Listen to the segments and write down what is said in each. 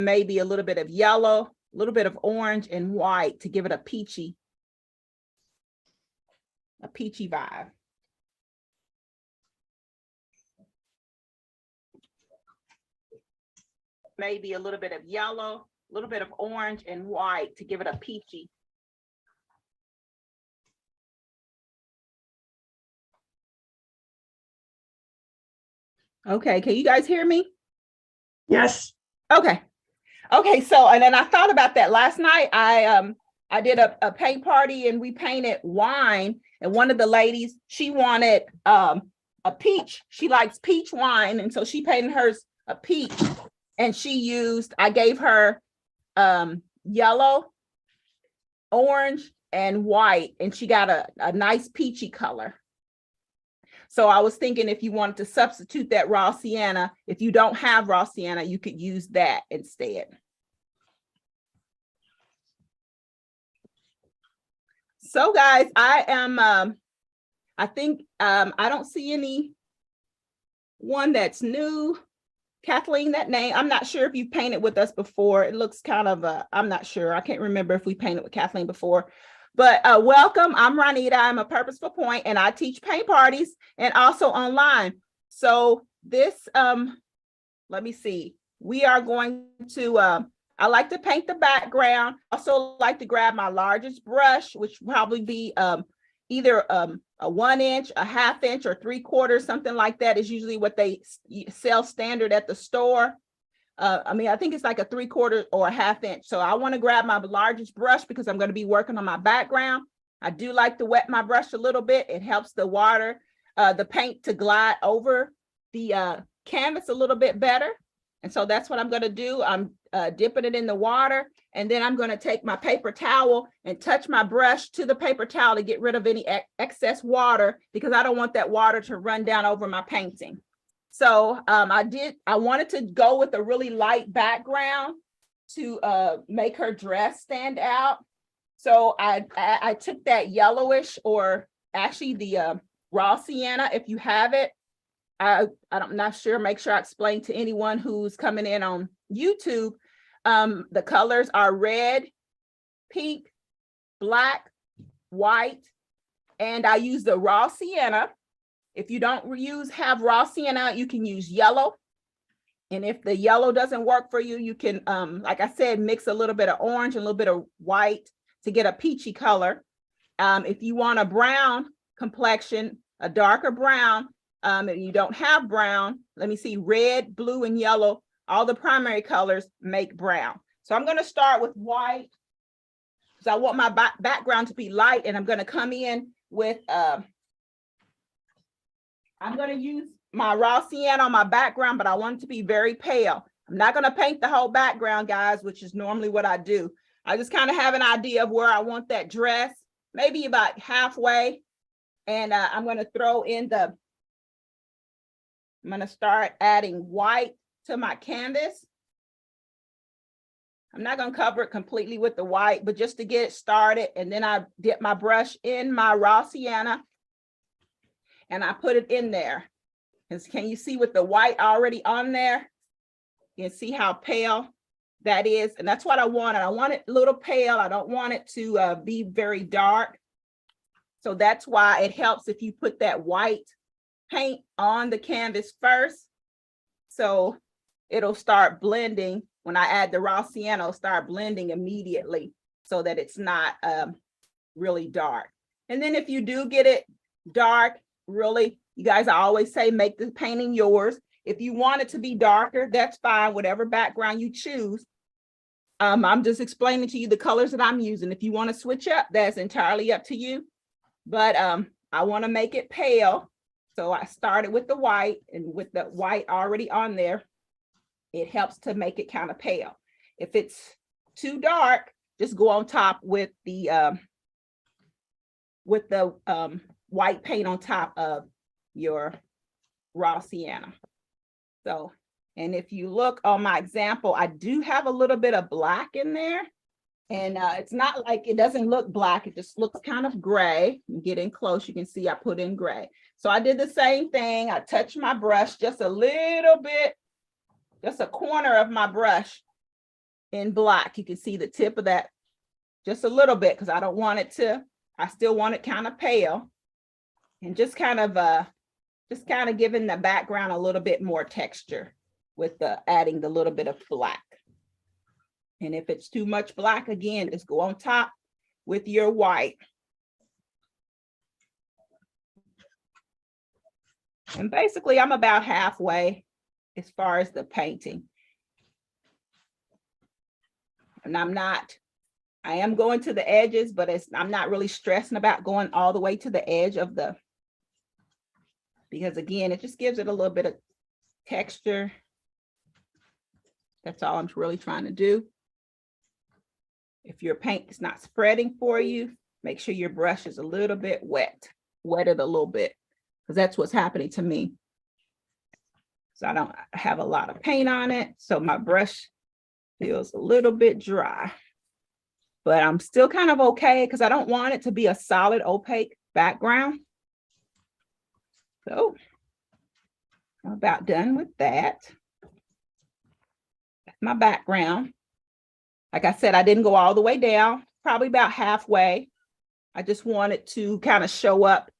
maybe a little bit of yellow, a little bit of orange and white to give it a peachy vibe. Maybe a little bit of yellow, a little bit of orange and white to give it a peachy. Okay, can you guys hear me? Yes. Okay. Okay, so, and then I thought about that last night. I did a paint party and we painted wine, and one of the ladies, she wanted a peach. She likes peach wine, and so she painted hers a peach, and I gave her yellow, orange, and white, and she got a nice peachy color. So I was thinking if you wanted to substitute that raw sienna, if you don't have raw sienna, you could use that instead. So guys, I think I don't see any one that's new. Kathleen, that name, I'm not sure if you painted with us before. It looks kind of, I'm not sure. I can't remember if we painted with Kathleen before. But welcome, I'm Ronita. I'm a Purposeful Point, and I teach paint parties and also online. So this, let me see. We are going to, I like to paint the background. Also like to grab my largest brush, which will probably be either a 1 inch, a 1/2 inch, or 3/4, something like that is usually what they sell standard at the store. I mean, I think it's like a 3/4 or a 1/2 inch. So I want to grab my largest brush because I'm going to be working on my background. I do like to wet my brush a little bit. It helps the water, the paint to glide over the canvas a little bit better. And so that's what I'm going to do. I'm dipping it in the water, and then I'm going to take my paper towel and touch my brush to the paper towel to get rid of any excess water, because I don't want that water to run down over my painting. So I wanted to go with a really light background to make her dress stand out. So I took that yellowish, or actually the raw sienna, if you have it. I'm not sure, make sure I explain to anyone who's coming in on YouTube. The colors are red, pink, black, white, and I use the raw sienna. If you don't have raw sienna, you can use yellow. And if the yellow doesn't work for you, you can, like I said, mix a little bit of orange and a little bit of white to get a peachy color. If you want a brown complexion, a darker brown, and you don't have brown, let me see, red, blue, and yellow, all the primary colors make brown. So I'm going to start with white because I want my background to be light, and I'm going to come in with, I'm going to use my raw sienna on my background, but I want it to be very pale. I'm not going to paint the whole background, guys, which is normally what I do. I just kind of have an idea of where I want that dress, maybe about halfway. And I'm going to throw in I'm going to start adding white to my canvas. I'm not going to cover it completely with the white, but just to get it started. And then I dip my brush in my raw sienna and I put it in there. And can you see with the white already on there? You can see how pale that is. And that's what I wanted. I want it a little pale. I don't want it to be very dark. So that's why it helps if you put that white paint on the canvas first. So it'll start blending. When I add the raw sienna, it'll start blending immediately so that it's not really dark. And then if you do get it dark, really, you guys, I always say, make the painting yours. If you want it to be darker, that's fine, whatever background you choose. I'm just explaining to you the colors that I'm using. If you want to switch up, that's entirely up to you. But I want to make it pale. So I started with the white, and with the white already on there, it helps to make it kind of pale. If it's too dark, just go on top with the white paint on top of your raw sienna. So, and if you look on my example, I do have a little bit of black in there. And it's not like it doesn't look black. It just looks kind of gray. You get in close, you can see I put in gray. So I did the same thing. I touched my brush just a little bit, just a corner of my brush in black. You can see the tip of that just a little bit because I don't want it to, I still want it kind of pale, and just kind of giving the background a little bit more texture with the adding the little bit of black. And if it's too much black, again, just go on top with your white. And basically, I'm about halfway as far as the painting. And I am going to the edges, but I'm not really stressing about going all the way to the edge of the, because again, it just gives it a little bit of texture. That's all I'm really trying to do. If your paint is not spreading for you, make sure your brush is a little bit wet, wet it a little bit, because that's what's happening to me. So I don't have a lot of paint on it, so my brush feels a little bit dry. But I'm still kind of okay because I don't want it to be a solid opaque background. So I'm about done with that. That's my background. Like I said, I didn't go all the way down, probably about halfway. I just wanted to kind of show up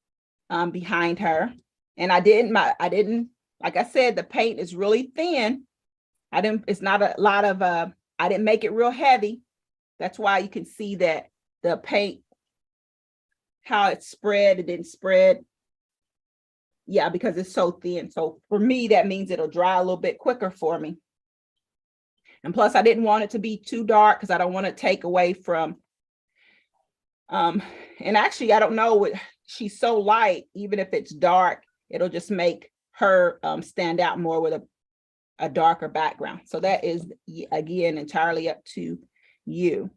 behind her. And I didn't, like I said, the paint is really thin. It's not a lot of, I didn't make it real heavy. That's why you can see that the paint, how it spread, it didn't spread. Yeah, because it's so thin. So for me, that means it'll dry a little bit quicker for me. And plus I didn't want it to be too dark because I don't want to take away from, and actually, I don't know what, she's so light, even if it's dark, it'll just make her stand out more with a darker background. So that is, again, entirely up to you.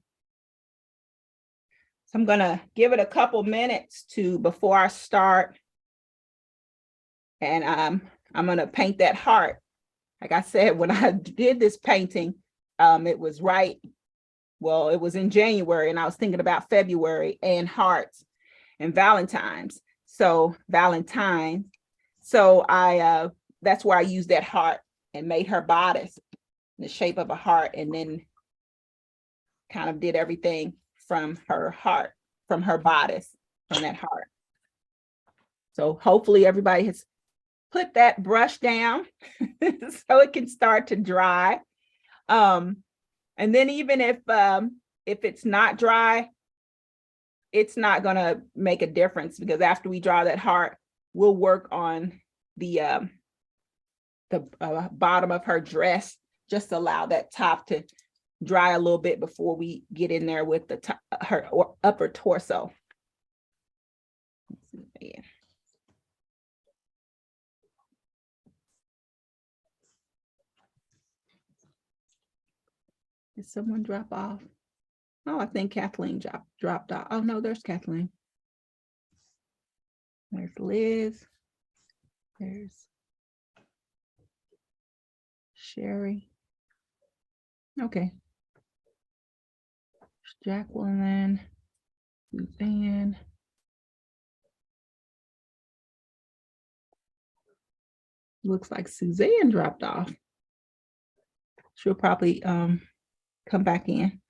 So I'm gonna give it a couple minutes before I start. And I'm gonna paint that heart. Like I said, when I did this painting, it was it was in January, and I was thinking about February and hearts and Valentine's. So Valentine. So that's where I used that heart and made her bodice in the shape of a heart, and then kind of did everything from her heart, from her bodice, from that heart. So hopefully everybody has put that brush down so it can start to dry. And then even if it's not dry, it's not gonna make a difference, because after we draw that heart, we'll work on the bottom of her dress, just allow that top to dry a little bit before we get in there with the top, her upper torso. Yeah. Did someone drop off? Oh, I think Kathleen dropped off. Oh no, there's Kathleen. There's Liz. There's Sherry. Okay. Jacqueline, Suzanne. Looks like Suzanne dropped off. She'll probably come back in.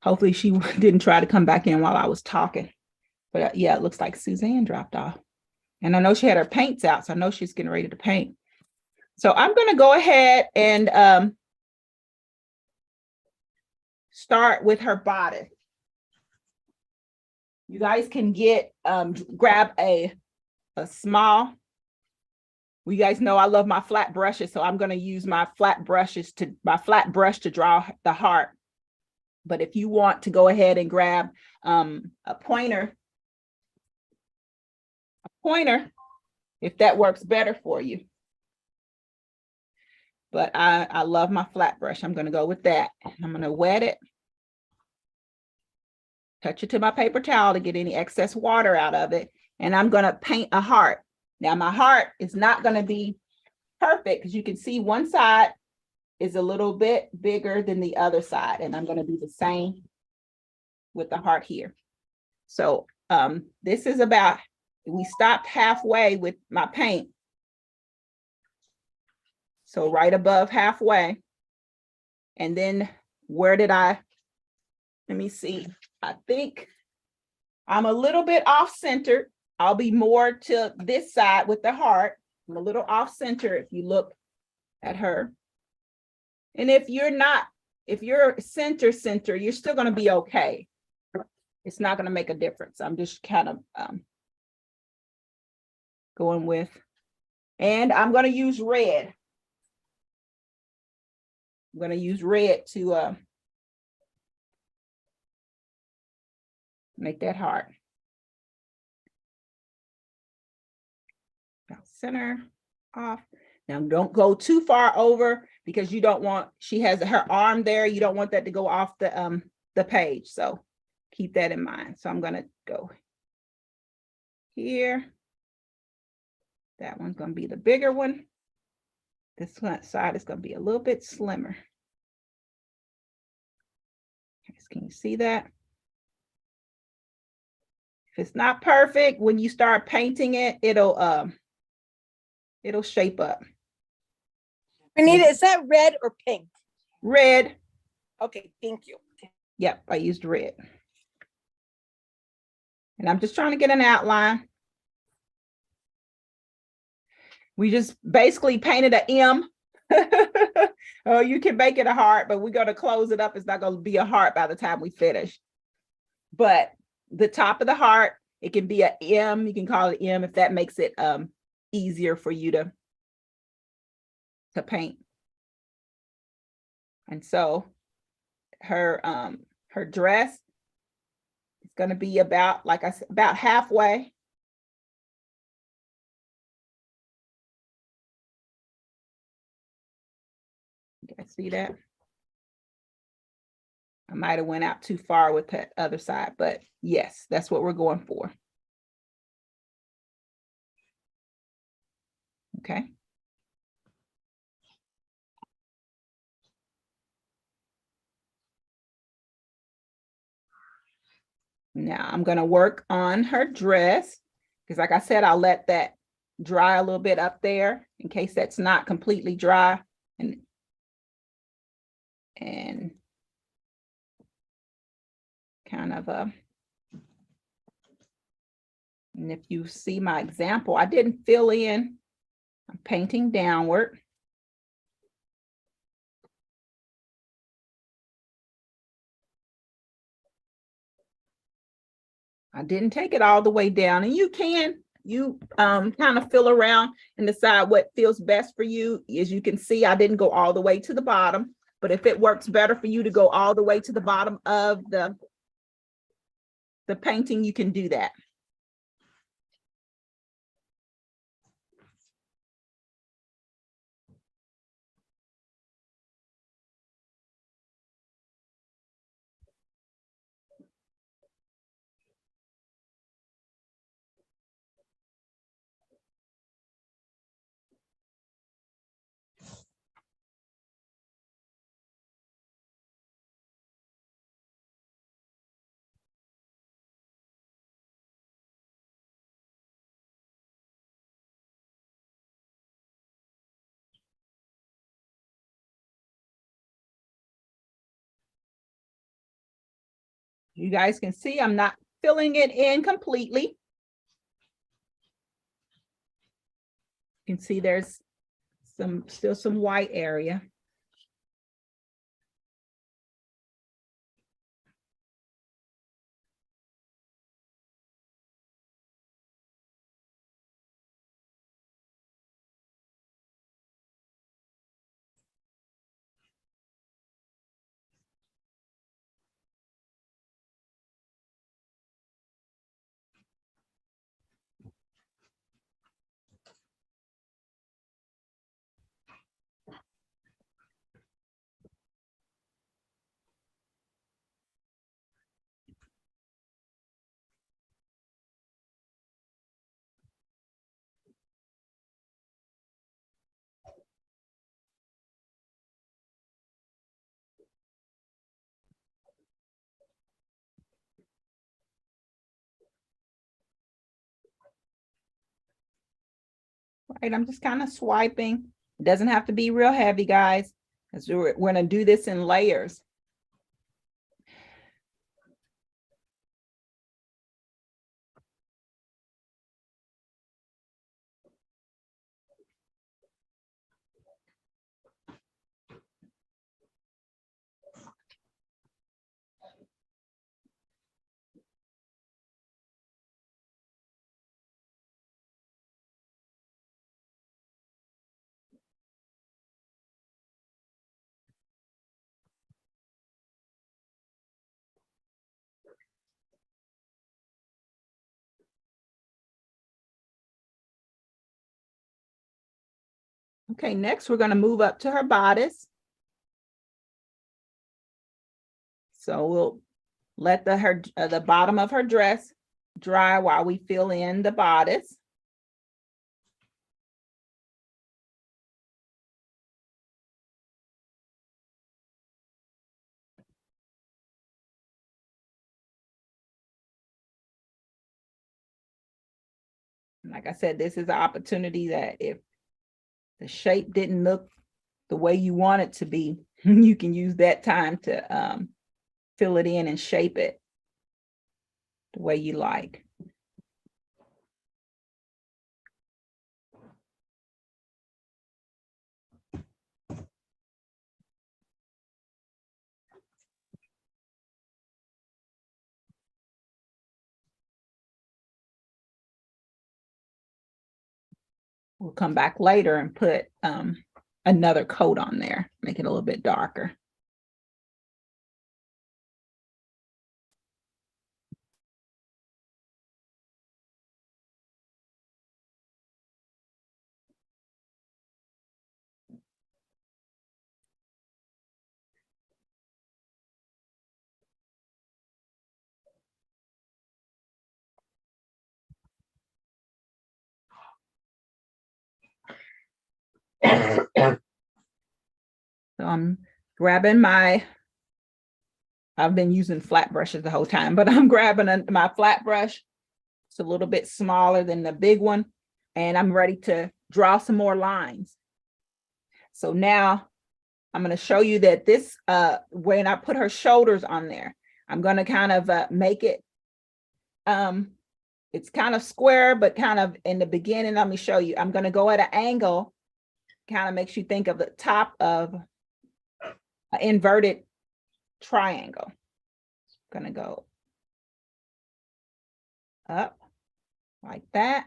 Hopefully she didn't try to come back in while I was talking. But yeah, it looks like Suzanne dropped off. And I know she had her paints out, so I know she's getting ready to paint. So I'm going to go ahead and start with her bodice. You guys can grab a small. Well, you guys know I love my flat brushes, so I'm going to use my flat brush to draw the heart. But if you want to go ahead and grab a pointer, if that works better for you. But I love my flat brush. I'm going to go with that. I'm going to wet it. Touch it to my paper towel to get any excess water out of it. And I'm going to paint a heart. Now my heart is not going to be perfect because you can see one side is a little bit bigger than the other side. And I'm going to do the same with the heart here. So this is about, we stopped halfway with my paint. So right above halfway. And then where did let me see. I think I'm a little bit off center. I'll be more to this side with the heart. I'm a little off center if you look at her. And if you're not, if you're center, you're still going to be okay. It's not going to make a difference. I'm just kind of going with, and I'm going to use red. I'm going to use red to make that heart. Now center off. Now don't go too far over because you don't want, she has her arm there. You don't want that to go off the page. So keep that in mind. So I'm going to go here. That one's going to be the bigger one. This side is going to be a little bit slimmer. Can you see that? If it's not perfect, when you start painting it, it'll shape up. Renita, is that red or pink? Red. Okay, thank you. Yep, I used red. And I'm just trying to get an outline. We just basically painted an M. Oh, you can make it a heart, but we're going to close it up. It's not going to be a heart by the time we finish. But the top of the heart, it can be an M. You can call it M if that makes it easier for you to paint. And so her dress is going to be about, like I said, about halfway. You guys see that? I might have went out too far with that other side, but yes, that's what we're going for. Okay. Now I'm going to work on her dress because, like I said, I'll let that dry a little bit up there in case that's not completely dry. And kind of and if you see my example, I didn't fill in. I'm painting downward. I didn't take it all the way down, and you can kind of feel around and decide what feels best for you. As you can see, I didn't go all the way to the bottom, but if it works better for you to go all the way to the bottom of the painting, you can do that. You guys can see I'm not filling it in completely. You can see there's still some white area. Right, I'm just kind of swiping. It doesn't have to be real heavy, guys, because we're going to do this in layers. Okay, next we're going to move up to her bodice. So we'll let the bottom of her dress dry while we fill in the bodice. Like I said, this is an opportunity that if the shape didn't look the way you want it to be, you can use that time to fill it in and shape it the way you like. We'll come back later and put another coat on there, make it a little bit darker. So I'm grabbing I've been using flat brushes the whole time, but I'm grabbing my flat brush. It's a little bit smaller than the big one, and I'm ready to draw some more lines. So now I'm going to show you that this, when I put her shoulders on there, I'm going to kind of make it, it's kind of square, but kind of in the beginning, let me show you. I'm going to go at an angle, kind of makes you think of the top of an inverted triangle. I'm going to go up like that.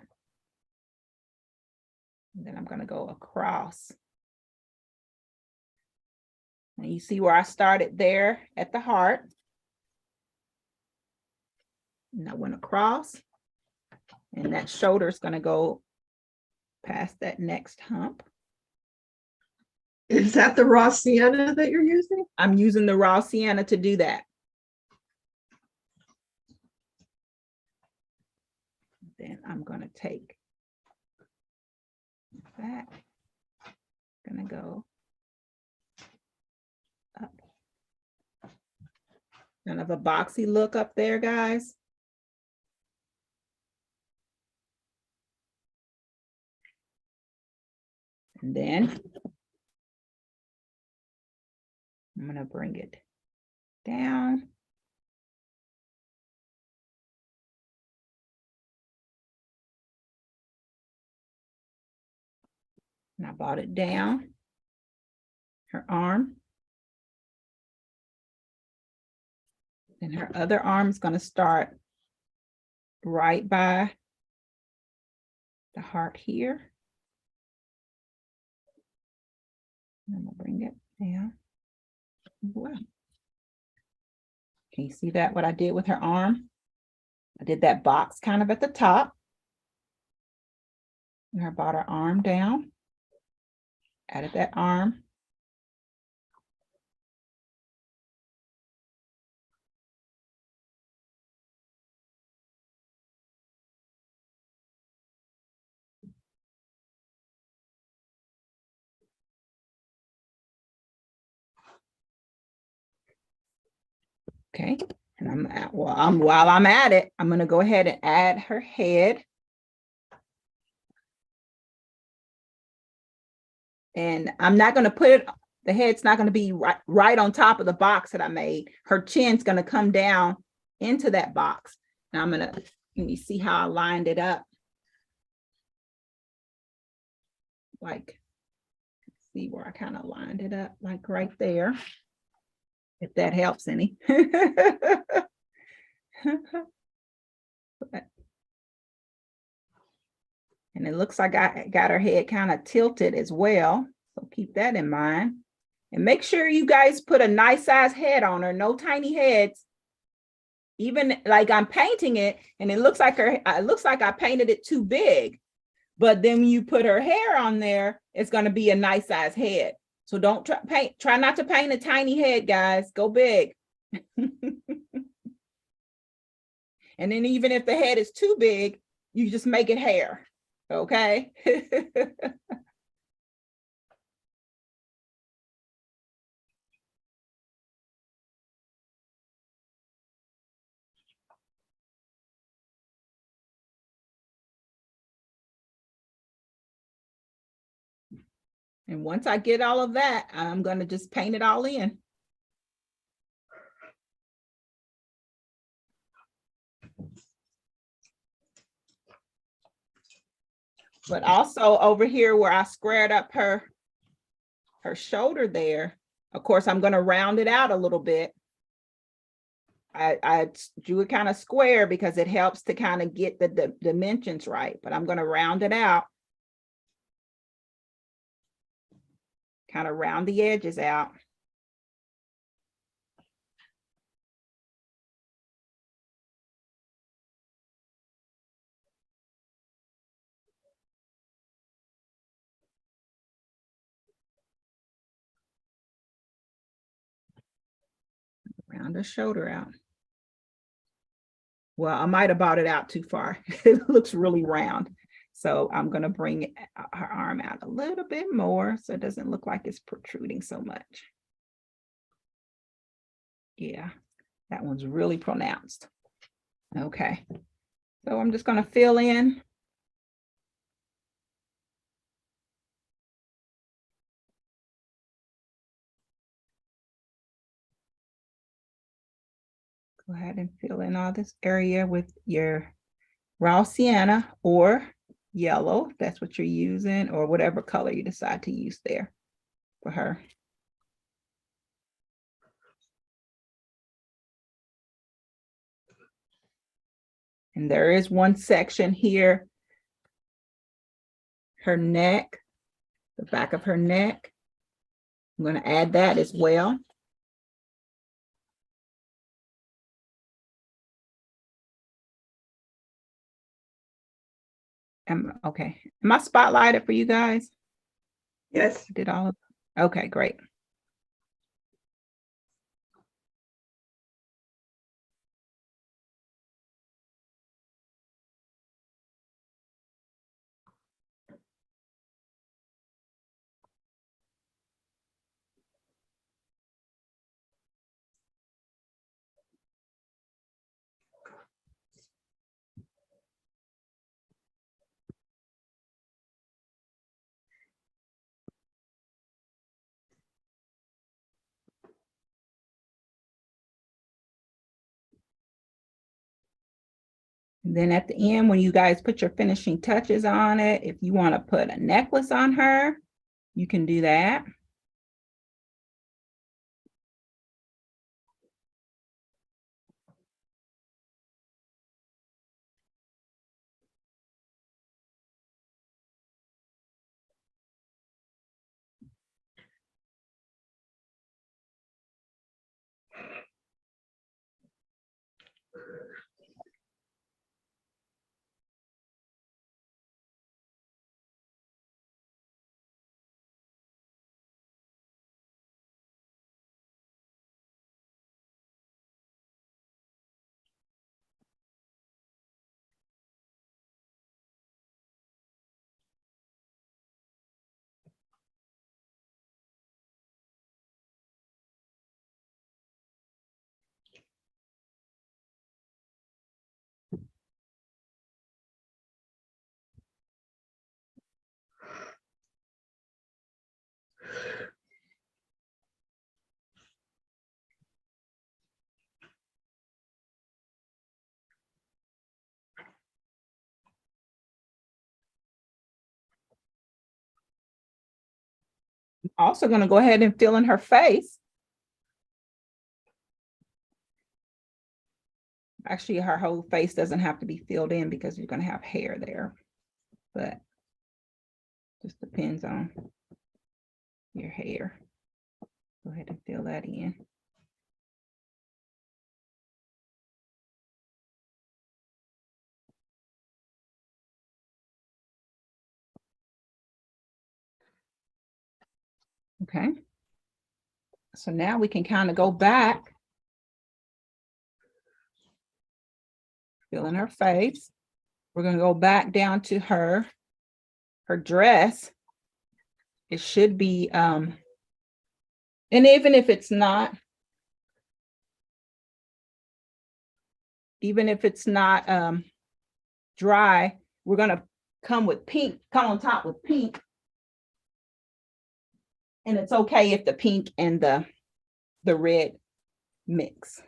And then I'm going to go across. And you see where I started there at the heart. And I went across. And that shoulder is going to go past that next hump. Is that the raw sienna that you're using? I'm using the raw sienna to do that. Then I'm going to take that. Going to go up. Kind of a boxy look up there, guys. And then I'm going to bring it down. And I brought it down her arm. And her other arm is going to start right by the heart here. And I'm going to bring it down. Wow. Can you see that, what I did with her arm? I did that box kind of at the top. And I brought her arm down. Added that arm. Okay, and while I'm at it, I'm going to go ahead and add her head. And I'm not going to put it, the head's not going to be right on top of the box that I made. Her chin's going to come down into that box. Now I'm going to, let me see how I lined it up. Like, see where I kind of lined it up, like right there. If that helps any. And it looks like I got her head kind of tilted as well. So keep that in mind. And make sure you guys put a nice size head on her, no tiny heads. Even like I'm painting it and it looks like I painted it too big. But then when you put her hair on there, it's going to be a nice size head. So don't try not to paint a tiny head, guys. Go big. And then even if the head is too big, you just make it hair. Okay. And once I get all of that, I'm going to just paint it all in. But also over here where I squared up her shoulder there, of course, I'm going to round it out a little bit. I drew it kind of square because it helps to kind of get the dimensions right, but I'm going to round it out. Kind of round the edges out. Round the shoulder out. Well, I might have brought it out too far. It looks really round. So I'm going to bring her arm out a little bit more so it doesn't look like it's protruding so much. Yeah, that one's really pronounced. Okay, so I'm just going to fill in. Go ahead and fill in all this area with your raw sienna or yellow, if that's what you're using, or whatever color you decide to use there for her. And there is one section here, her neck, the back of her neck. I'm going to add that as well. Okay. Am I spotlighted for you guys? Yes. Did all of okay, great. And then at the end, when you guys put your finishing touches on it, if you want to put a necklace on her, you can do that. Also going to go ahead and fill in her face. Actually, her whole face doesn't have to be filled in because you're going to have hair there, but just depends on your hair. Go ahead and fill that in. Okay. So now we can kind of go back, fill in her face. We're going to go back down to her dress. It should be, and even if it's not, dry, we're going to come on top with pink. And it's okay if the pink and the red mix.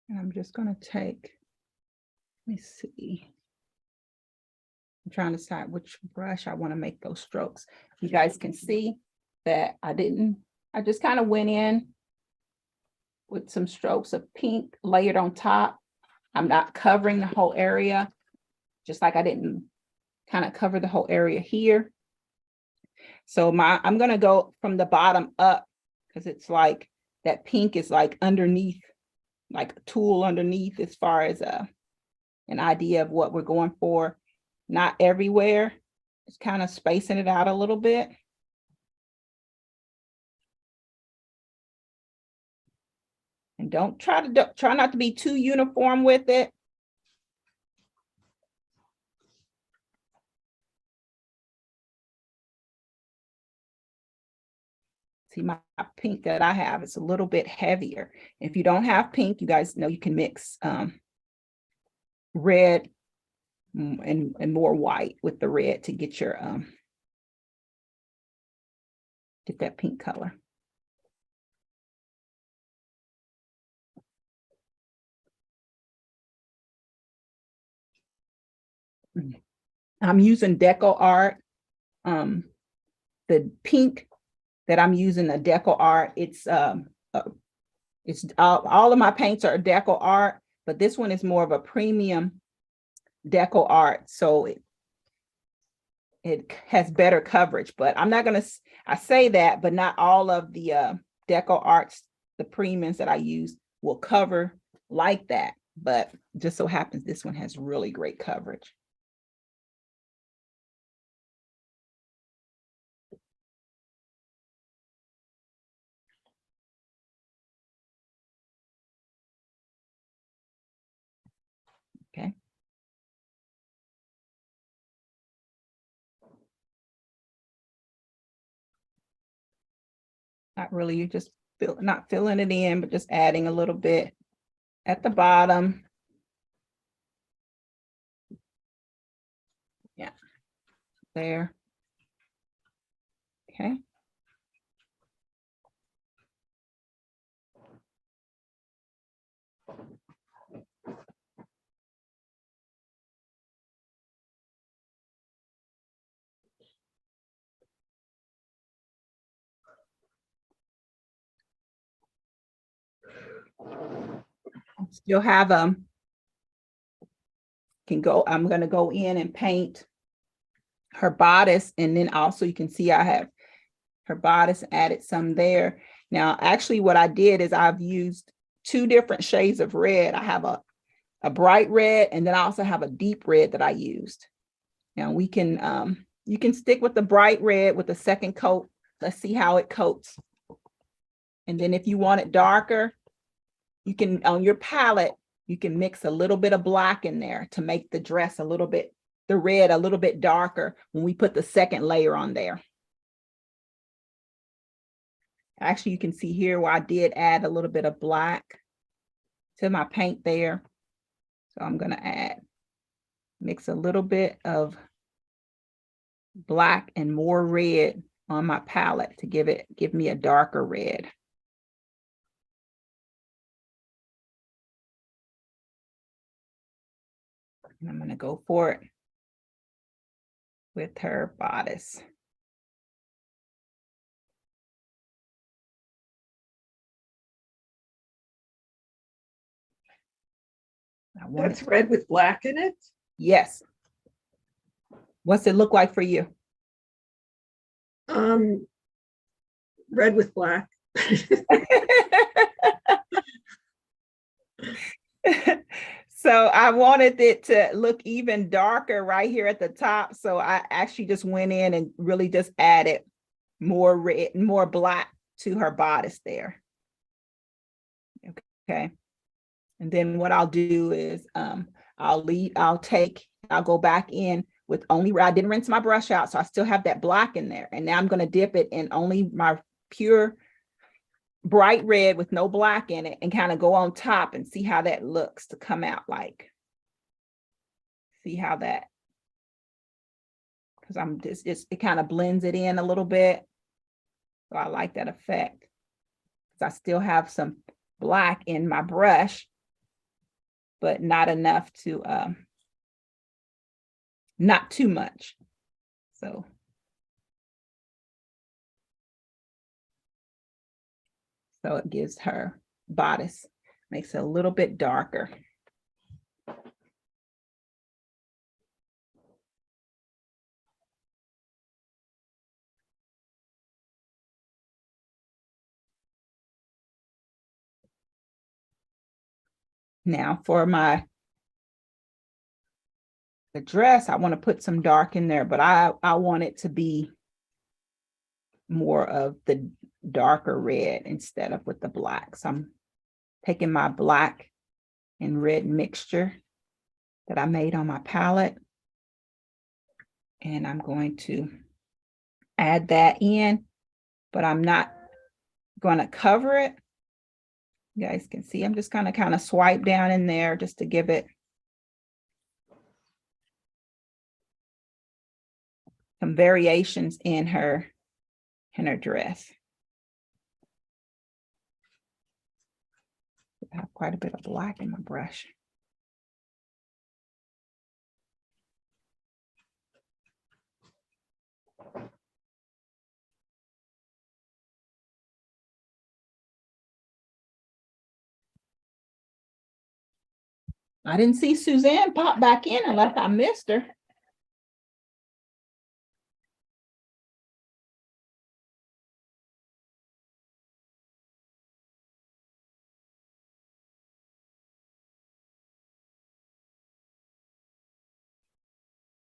And I'm just going to take, let me see. I'm trying to decide which brush I want to make those strokes. You guys can see that I just kind of went in with some strokes of pink layered on top. I'm not covering the whole area, just like I didn't kind of cover the whole area here. So I'm going to go from the bottom up because it's like that pink is like underneath, like a tool underneath as far as an idea of what we're going for. Not everywhere. It's kind of spacing it out a little bit. And don't try not to be too uniform with it. See, my pink that I have is a little bit heavier. If you don't have pink, you guys know you can mix red and more white with the red to get your get that pink color. I'm using Deco Art. The pink that I'm using, the Deco Art, it's all of my paints are Deco Art, but this one is more of a premium Deco Art, so it has better coverage. But I'm not gonna, I say that, but not all of the Deco Arts, the premiums that I use will cover like that. But just so happens this one has really great coverage. Okay. Not really, you just not filling it in, but just adding a little bit at the bottom. Yeah, there. Okay. Still have I'm going to go in and paint her bodice, and then also you can see I have her bodice, added some there. Now, actually what I did is I've used two different shades of red. I have a bright red, and then I also have a deep red that I used. Now we can, you can stick with the bright red with the second coat. Let's see how it coats. And then if you want it darker, you can, on your palette, you can mix a little bit of black in there to make the dress a little bit, the red a little bit darker when we put the second layer on there. Actually, you can see here where I did add a little bit of black to my paint there. So I'm going to mix a little bit of black and more red on my palette to give me a darker red. And I'm going to go for it with her bodice. That's red with black in it? Yes. What's it look like for you? Red with black. So I wanted it to look even darker right here at the top. So I actually just went in and really just added more red, more black to her bodice there. Okay. And then what I'll do is I'll go back in with only, I didn't rinse my brush out, so I still have that black in there. And now I'm going to dip it in only my pure bright red with no black in it and kind of go on top and see how that looks to come out like. See how that, because I'm just it kind of blends it in a little bit. So I like that effect. Because I still have some black in my brush, but not enough to, not too much. So it gives her bodice, makes it a little bit darker. Now for the dress, I want to put some dark in there, but I want it to be more of the darker red instead of with the black. So I'm taking my black and red mixture that I made on my palette, and I'm going to add that in, but I'm not going to cover it. You guys can see I'm just going to kind of swipe down in there just to give it some variations in her dress. I have quite a bit of black in my brush. I didn't see Suzanne pop back in unless I missed her.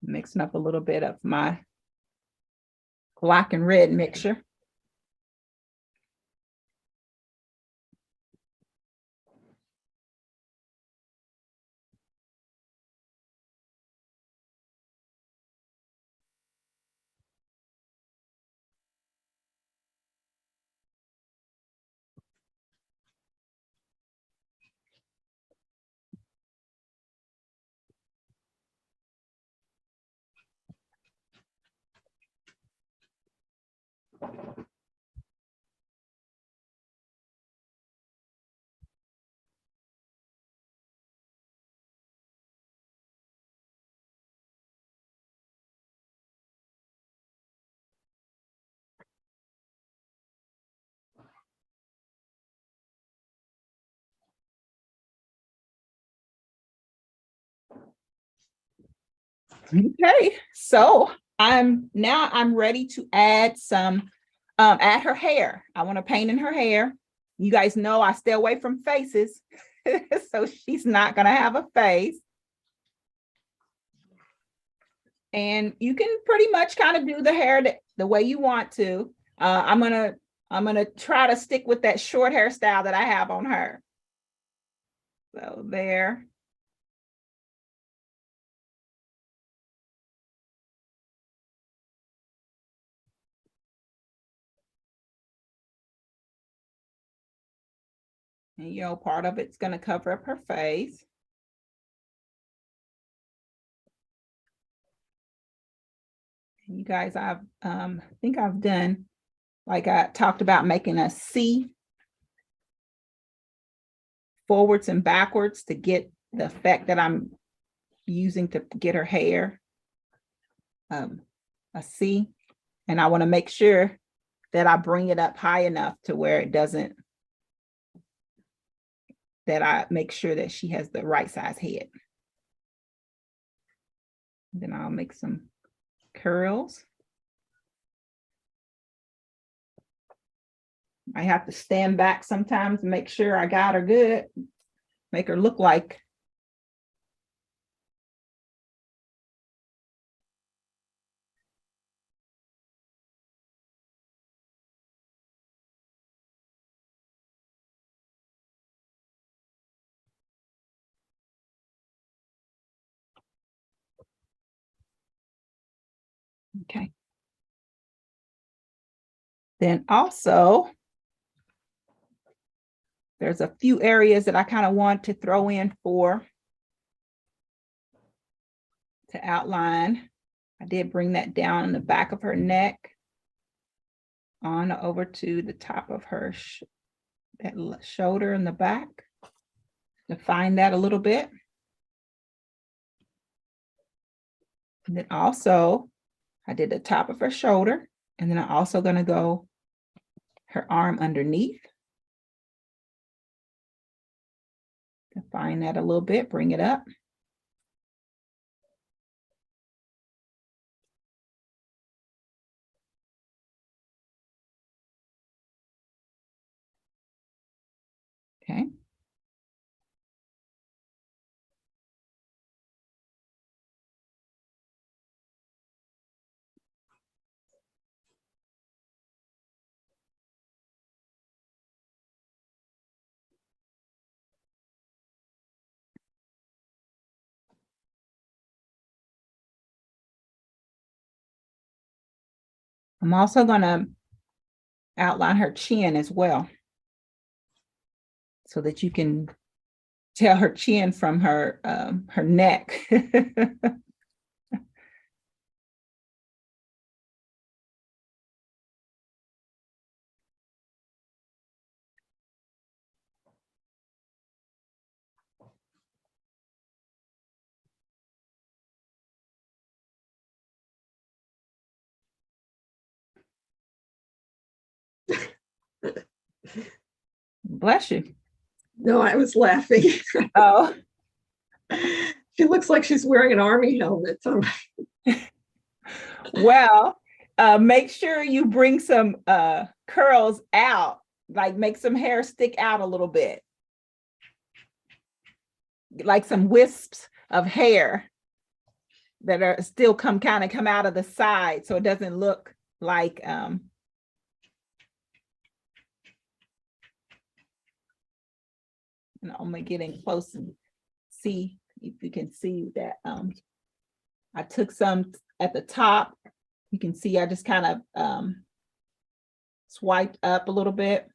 Mixing up a little bit of my black and red mixture. Okay, so I'm ready to add some, add her hair. I want to paint in her hair. You guys know I stay away from faces, so she's not gonna have a face. And you can pretty much kind of do the hair the way you want to. I'm gonna try to stick with that short hairstyle that I have on her. So there. And, you know, part of it's going to cover up her face. And you guys, I think I've done, like I talked about, making a C forwards and backwards to get the effect that I'm using to get her hair. A C. And I want to make sure that I bring it up high enough to where it doesn't, that I make sure that she has the right size head. Then I'll make some curls. I have to stand back sometimes and make sure I got her good. Make her look like. Okay. Then also, there's a few areas that I kind of want to throw in to outline. I did bring that down in the back of her neck on over to the top of her that shoulder in the back. Define that a little bit. And then also, I did the top of her shoulder, and then I'm also going to go her arm underneath. Define that a little bit, bring it up. Okay. I'm also going to outline her chin as well, so that you can tell her chin from her neck. Bless you. No, I was laughing. Oh, She looks like she's wearing an army helmet. well, make sure you bring some curls out, like make some hair stick out a little bit, like some wisps of hair that are still come out of the side, so it doesn't look like and I'm getting close and see if you can see that I took some at the top. You can see I just kind of swiped up a little bit.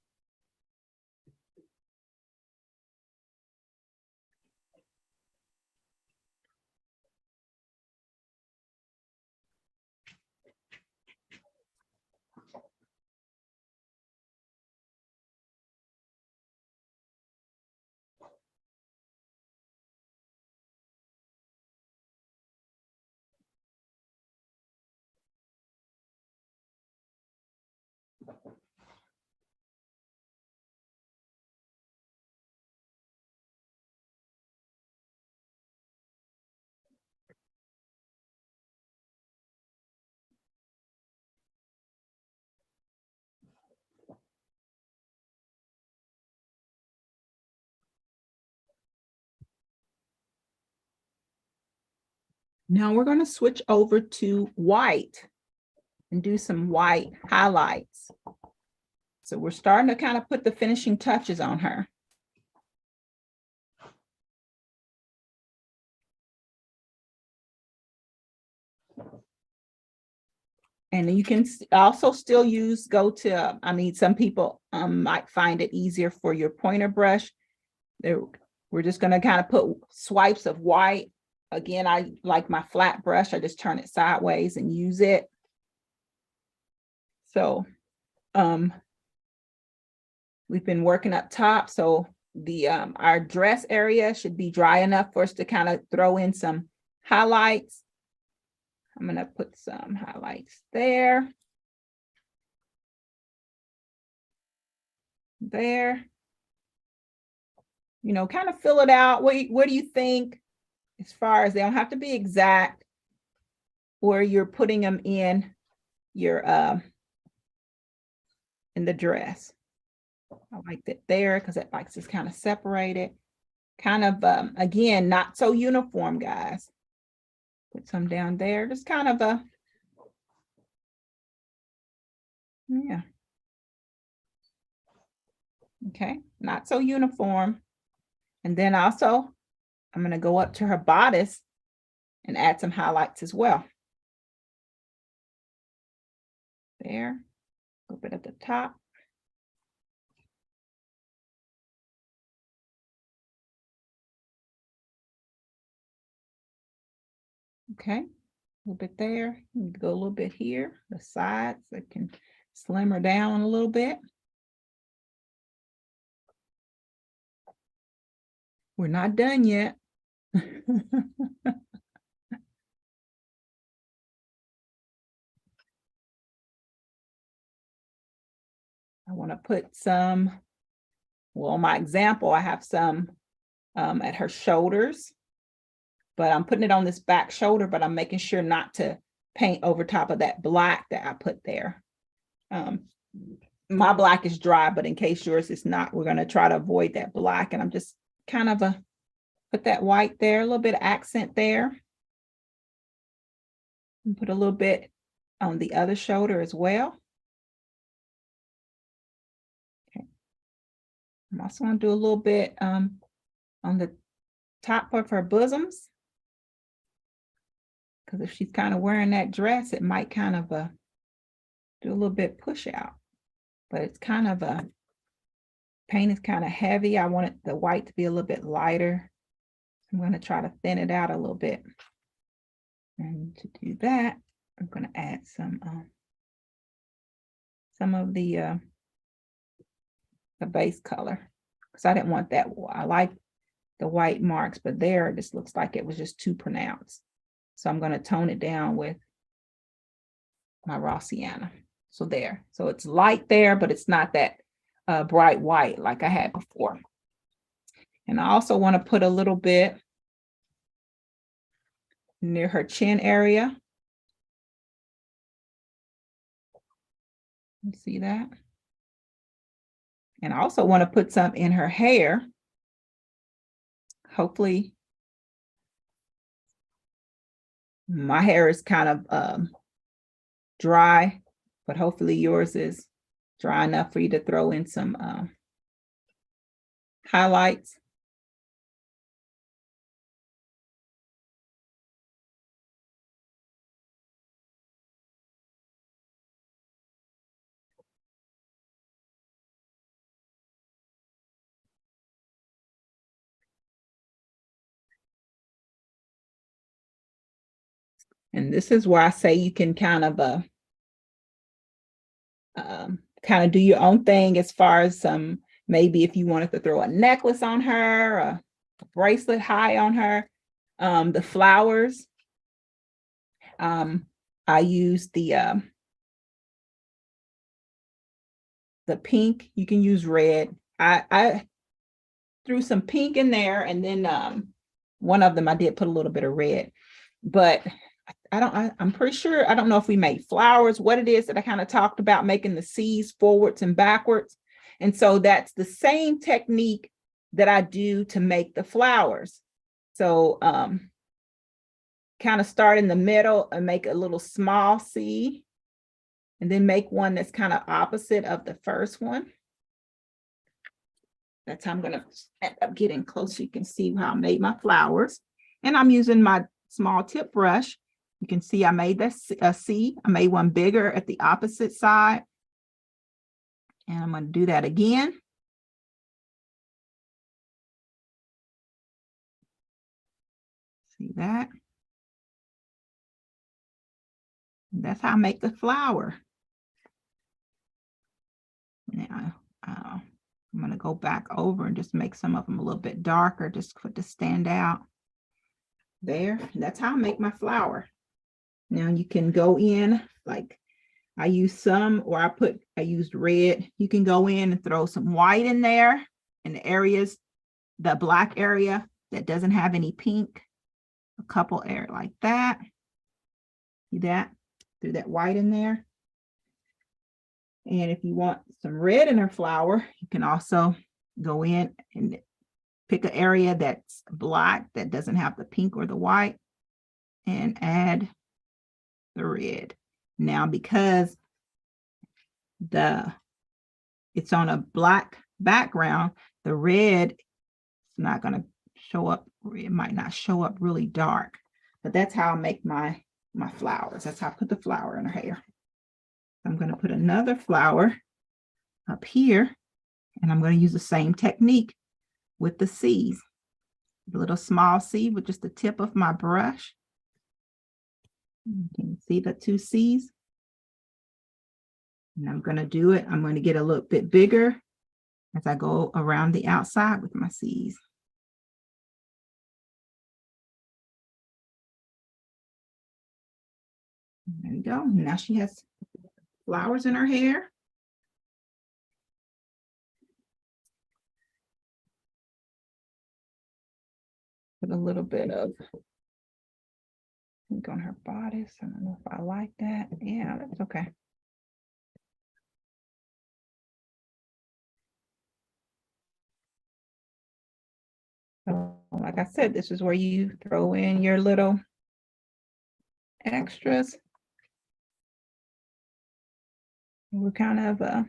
Now we're going to switch over to white and do some white highlights. So we're starting to kind of put the finishing touches on her. And you can also still some people might find it easier for your pointer brush. We're just going to kind of put swipes of white. Again, I like my flat brush. I just turn it sideways and use it. So we've been working up top. So our dress area should be dry enough for us to kind of throw in some highlights. I'm going to put some highlights there. There. You know, kind of fill it out. What do you think? As far as they don't have to be exact. or you're putting them in your in the dress. I like that there because it likes to kind of separate it. Kind of, again, not so uniform, guys. Put some down there, just kind of a, yeah. Okay, not so uniform. And then also, I'm going to go up to her bodice and add some highlights as well. There, a little bit at the top. Okay, a little bit there. You go a little bit here, the sides. I can slim her down a little bit. We're not done yet. I want to put some, well, my example, I have some at her shoulders, but I'm putting it on this back shoulder, but I'm making sure not to paint over top of that black that I put there. My black is dry, but in case yours is not, we're going to try to avoid that black. And I'm just kind of put that white there, a little bit of accent there. And put a little bit on the other shoulder as well. Okay. I'm also going to do a little bit on the top of her bosoms. Because if she's kind of wearing that dress, it might kind of do a little bit push out. But it's kind of paint is kind of heavy. I want the white to be a little bit lighter. I'm going to try to thin it out a little bit. And to do that, I'm going to add some of the base color, because I didn't want that. I like the white marks, but there, this looks like it was just too pronounced. So I'm going to tone it down with my raw sienna. So there. So it's light there, but it's not that bright white like I had before. And I also want to put a little bit near her chin area. You see that? And I also want to put some in her hair. Hopefully, my hair is kind of dry, but hopefully yours is dry enough for you to throw in some highlights. And this is where I say you can kind of do your own thing as far as maybe if you wanted to throw a necklace on her, a bracelet high on her. The flowers, I use the pink. You can use red. I threw some pink in there, and then one of them I did put a little bit of red, but I'm pretty sure, I don't know if we made flowers, what it is that I kind of talked about, making the C's forwards and backwards. And so that's the same technique that I do to make the flowers. So kind of start in the middle and make a little small C, and then make one that's kind of opposite of the first one. That's how I'm going to end up getting close. You can see how I made my flowers. And I'm using my small tip brush. You can see I made this a C. I made one bigger at the opposite side. And I'm going to do that again. See that? And that's how I make the flower. Now, I'm going to go back over and just make some of them a little bit darker, just to stand out. There, and that's how I make my flower. Now you can go in, like I use some, or I used red. You can go in and throw some white in there in the areas, the black area that doesn't have any pink, a couple air like that. See that? Threw that white in there. And if you want some red in her flower, you can also go in and pick an area that's black that doesn't have the pink or the white and add the red. Now, because it's on a black background, the red is not going to show up. It might not show up really dark, but that's how I make my flowers. That's how I put the flower in her hair. I'm going to put another flower up here, and I'm going to use the same technique with the C's. A little small C with just the tip of my brush. You can see the two C's. And I'm going to do it. I'm going to get a little bit bigger as I go around the outside with my C's. There we go. Now she has flowers in her hair. Put a little bit of pink on her bodice. I don't know if I like that. Yeah, that's okay. So, like I said, this is where you throw in your little extras. We're kind of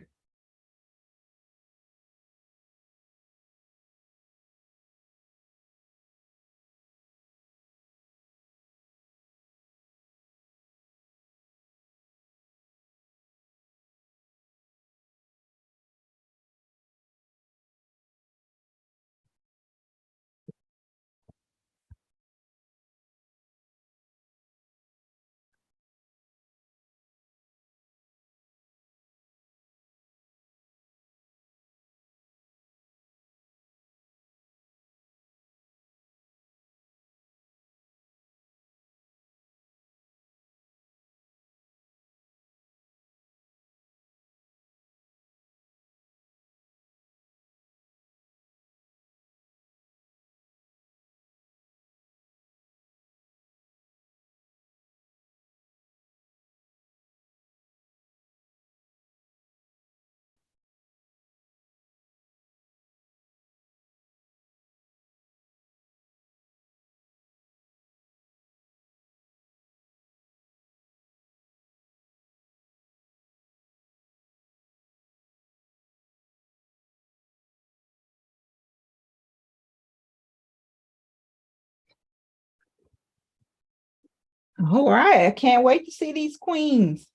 all right. I can't wait to see these queens.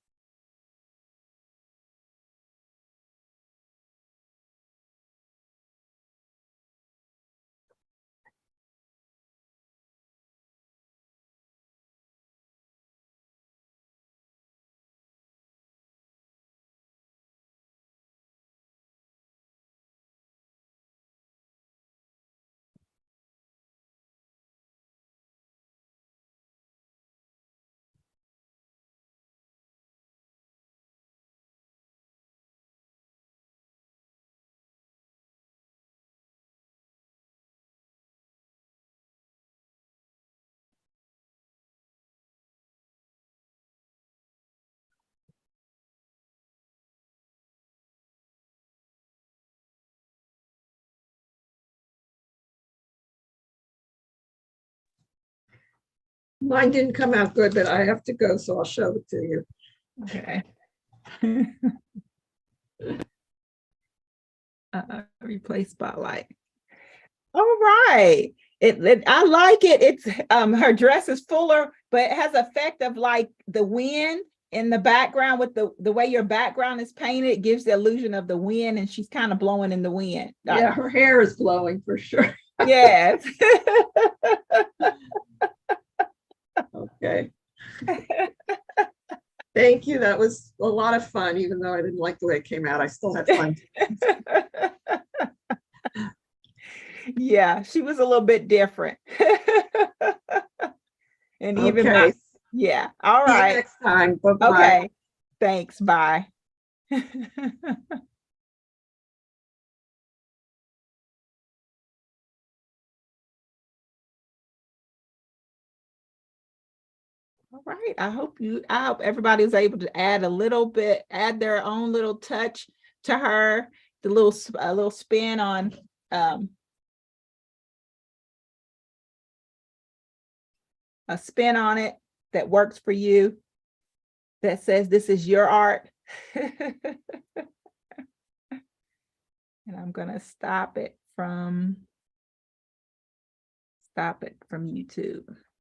Mine didn't come out good, but I have to go, so I'll show it to you. Okay. Replace spotlight. All right. I like it. It's her dress is fuller, but it has effect of like the wind in the background with the way your background is painted. It gives the illusion of the wind, and she's kind of blowing in the wind. Yeah, her hair is blowing for sure. Yes. Okay. Thank you. That was a lot of fun, even though I didn't like the way it came out. I still had fun. Yeah, she was a little bit different. And even Okay. yeah. All See you right. next time. Bye-bye. Okay. Thanks. Bye. All right. I hope everybody was able to add their own little touch to her, a little spin on a spin on it that works for you, that says this is your art. And I'm gonna stop it from YouTube.